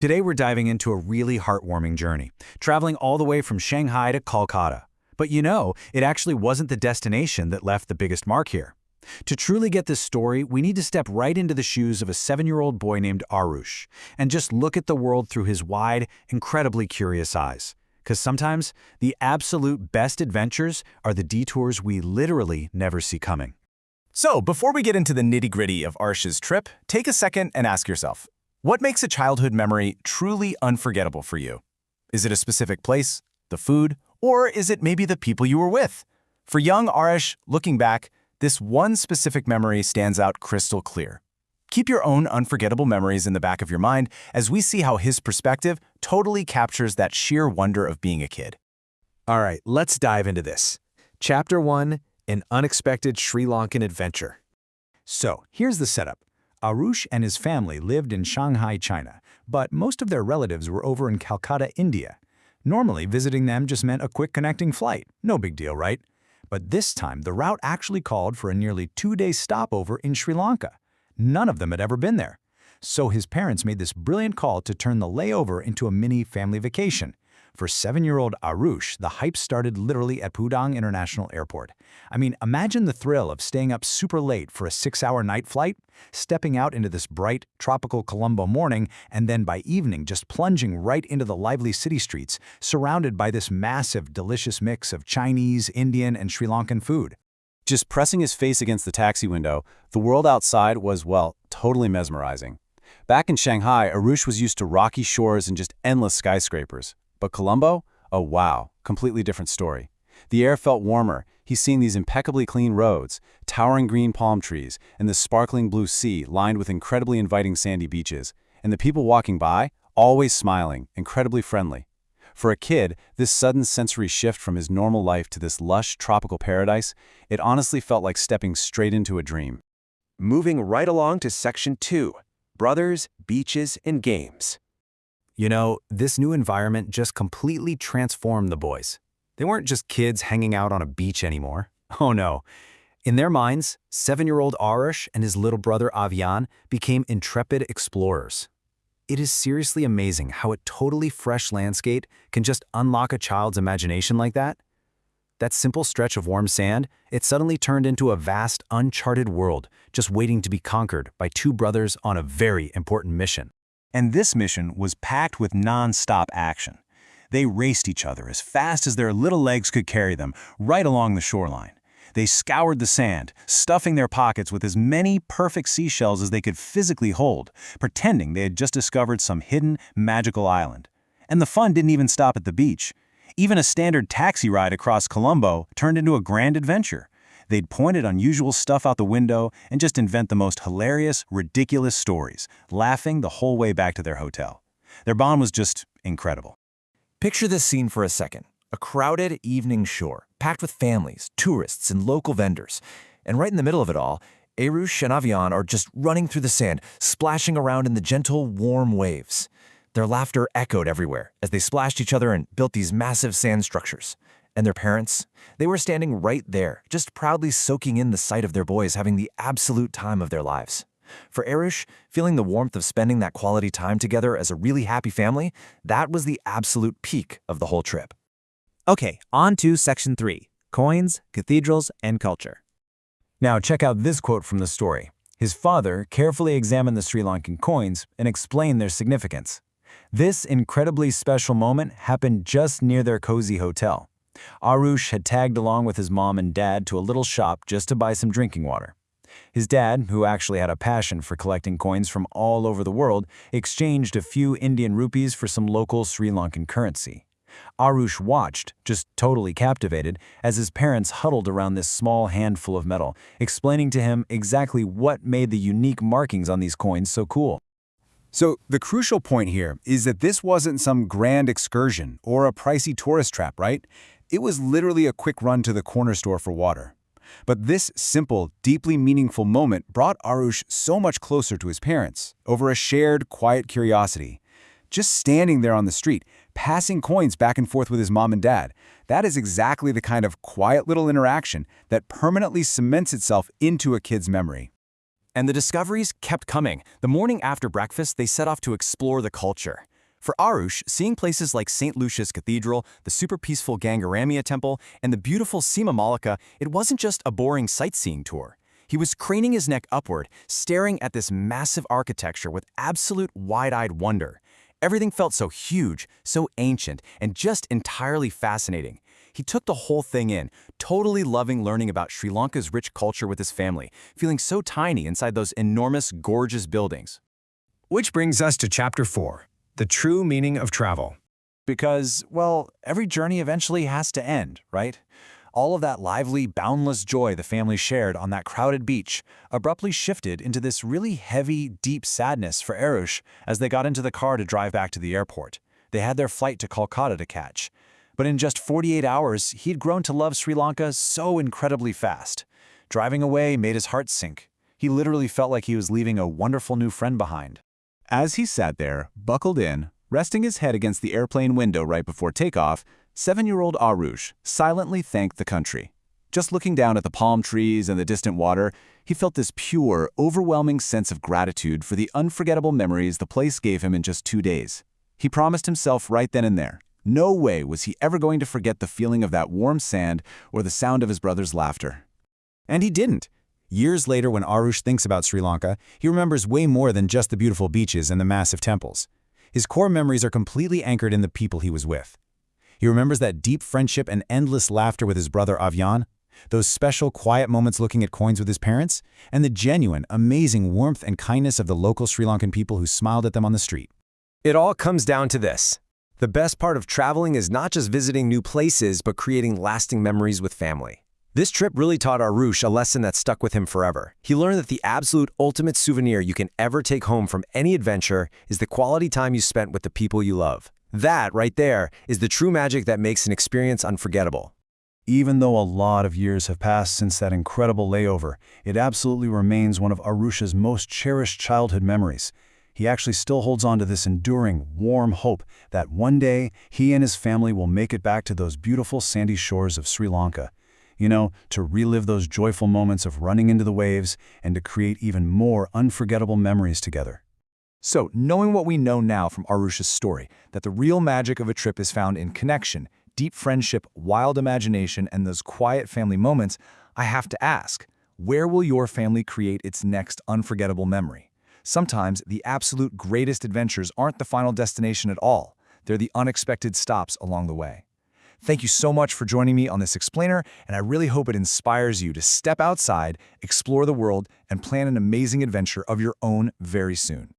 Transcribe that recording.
Today we're diving into a really heartwarming journey, traveling all the way from Shanghai to Kolkata. But it actually wasn't the destination that left the biggest mark here. To truly get this story, we need to step right into the shoes of a 7-year-old boy named Aarush, and just look at the world through his wide, incredibly curious eyes. Because sometimes, the absolute best adventures are the detours we literally never see coming. So, before we get into the nitty-gritty of Arush's trip, take a second and ask yourself, what makes a childhood memory truly unforgettable for you? Is it a specific place, the food, or is it maybe the people you were with? For young Aarush, looking back, this one specific memory stands out crystal clear. Keep your own unforgettable memories in the back of your mind as we see how his perspective totally captures that sheer wonder of being a kid. All right, let's dive into this. Chapter 1, An Unexpected Sri Lankan Adventure. So, here's the setup. Aarush and his family lived in Shanghai, China, but most of their relatives were over in Calcutta, India. Normally, visiting them just meant a quick connecting flight. No big deal, right? But this time, the route actually called for a nearly 2-day stopover in Sri Lanka. None of them had ever been there. So his parents made this brilliant call to turn the layover into a mini family vacation. For 7-year-old Aarush, the hype started literally at Pudong International Airport. I mean, imagine the thrill of staying up super late for a 6-hour night flight, stepping out into this bright, tropical Colombo morning, and then by evening just plunging right into the lively city streets, surrounded by this massive, delicious mix of Chinese, Indian, and Sri Lankan food. Just pressing his face against the taxi window, the world outside was, well, totally mesmerizing. Back in Shanghai, Aarush was used to rocky shores and just endless skyscrapers. But Colombo? Oh wow, completely different story. The air felt warmer. He's seeing these impeccably clean roads, towering green palm trees, and the sparkling blue sea lined with incredibly inviting sandy beaches. And the people walking by, always smiling, incredibly friendly. For a kid, this sudden sensory shift from his normal life to this lush, tropical paradise, it honestly felt like stepping straight into a dream. Moving right along to Section 2, Brothers, Beaches, and Games. This new environment just completely transformed the boys. They weren't just kids hanging out on a beach anymore. Oh no. In their minds, 7-year-old Aarush and his little brother Avyaan became intrepid explorers. It is seriously amazing how a totally fresh landscape can just unlock a child's imagination like that. That simple stretch of warm sand, it suddenly turned into a vast, uncharted world, just waiting to be conquered by two brothers on a very important mission. And this mission was packed with non-stop action. They raced each other as fast as their little legs could carry them right along the shoreline. They scoured the sand, stuffing their pockets with as many perfect seashells as they could physically hold, pretending they had just discovered some hidden, magical island. And the fun didn't even stop at the beach. Even a standard taxi ride across Colombo turned into a grand adventure. They'd point at unusual stuff out the window and just invent the most hilarious, ridiculous stories, laughing the whole way back to their hotel. Their bond was just incredible. Picture this scene for a second. A crowded evening shore, packed with families, tourists, and local vendors. And right in the middle of it all, Aarush and Avyaan are just running through the sand, splashing around in the gentle, warm waves. Their laughter echoed everywhere as they splashed each other and built these massive sand structures. And their parents? They were standing right there, just proudly soaking in the sight of their boys having the absolute time of their lives. For Aarush, feeling the warmth of spending that quality time together as a really happy family, that was the absolute peak of the whole trip. Okay, on to Section 3, Coins, Cathedrals, and Culture. Now check out this quote from the story. His father carefully examined the Sri Lankan coins and explained their significance. This incredibly special moment happened just near their cozy hotel. Aarush had tagged along with his mom and dad to a little shop just to buy some drinking water. His dad, who actually had a passion for collecting coins from all over the world, exchanged a few Indian rupees for some local Sri Lankan currency. Aarush watched, just totally captivated, as his parents huddled around this small handful of metal, explaining to him exactly what made the unique markings on these coins so cool. So the crucial point here is that this wasn't some grand excursion or a pricey tourist trap, right? It was literally a quick run to the corner store for water. But this simple, deeply meaningful moment brought Aarush so much closer to his parents over a shared, quiet curiosity. Just standing there on the street, passing coins back and forth with his mom and dad, that is exactly the kind of quiet little interaction that permanently cements itself into a kid's memory. And the discoveries kept coming. The morning after breakfast, they set off to explore the culture. For Aarush, seeing places like St. Lucia's Cathedral, the super peaceful Gangaramia Temple, and the beautiful Sima Malika, it wasn't just a boring sightseeing tour. He was craning his neck upward, staring at this massive architecture with absolute wide-eyed wonder. Everything felt so huge, so ancient, and just entirely fascinating. He took the whole thing in, totally loving learning about Sri Lanka's rich culture with his family, feeling so tiny inside those enormous, gorgeous buildings. Which brings us to Chapter 4, the true meaning of travel. Because, well, every journey eventually has to end, right? All of that lively, boundless joy the family shared on that crowded beach abruptly shifted into this really heavy, deep sadness for Aarush as they got into the car to drive back to the airport. They had their flight to Kolkata to catch. But in just 48 hours, he'd grown to love Sri Lanka so incredibly fast. Driving away made his heart sink. He literally felt like he was leaving a wonderful new friend behind. As he sat there, buckled in, resting his head against the airplane window right before takeoff, 7-year-old Aarush silently thanked the country. Just looking down at the palm trees and the distant water, he felt this pure, overwhelming sense of gratitude for the unforgettable memories the place gave him in just 2 days. He promised himself right then and there, no way was he ever going to forget the feeling of that warm sand or the sound of his brother's laughter. And he didn't. Years later, when Aarush thinks about Sri Lanka, he remembers way more than just the beautiful beaches and the massive temples. His core memories are completely anchored in the people he was with. He remembers that deep friendship and endless laughter with his brother Avyaan, those special quiet moments looking at coins with his parents, and the genuine, amazing warmth and kindness of the local Sri Lankan people who smiled at them on the street. It all comes down to this. The best part of traveling is not just visiting new places, but creating lasting memories with family. This trip really taught Aarush a lesson that stuck with him forever. He learned that the absolute ultimate souvenir you can ever take home from any adventure is the quality time you spent with the people you love. That, right there, is the true magic that makes an experience unforgettable. Even though a lot of years have passed since that incredible layover, it absolutely remains one of Arush's most cherished childhood memories. He actually still holds on to this enduring, warm hope that one day he and his family will make it back to those beautiful sandy shores of Sri Lanka. You know, to relive those joyful moments of running into the waves and to create even more unforgettable memories together. So, knowing what we know now from Aarush's story, that the real magic of a trip is found in connection, deep friendship, wild imagination, and those quiet family moments, I have to ask, where will your family create its next unforgettable memory? Sometimes, the absolute greatest adventures aren't the final destination at all. They're the unexpected stops along the way. Thank you so much for joining me on this explainer, and I really hope it inspires you to step outside, explore the world, and plan an amazing adventure of your own very soon.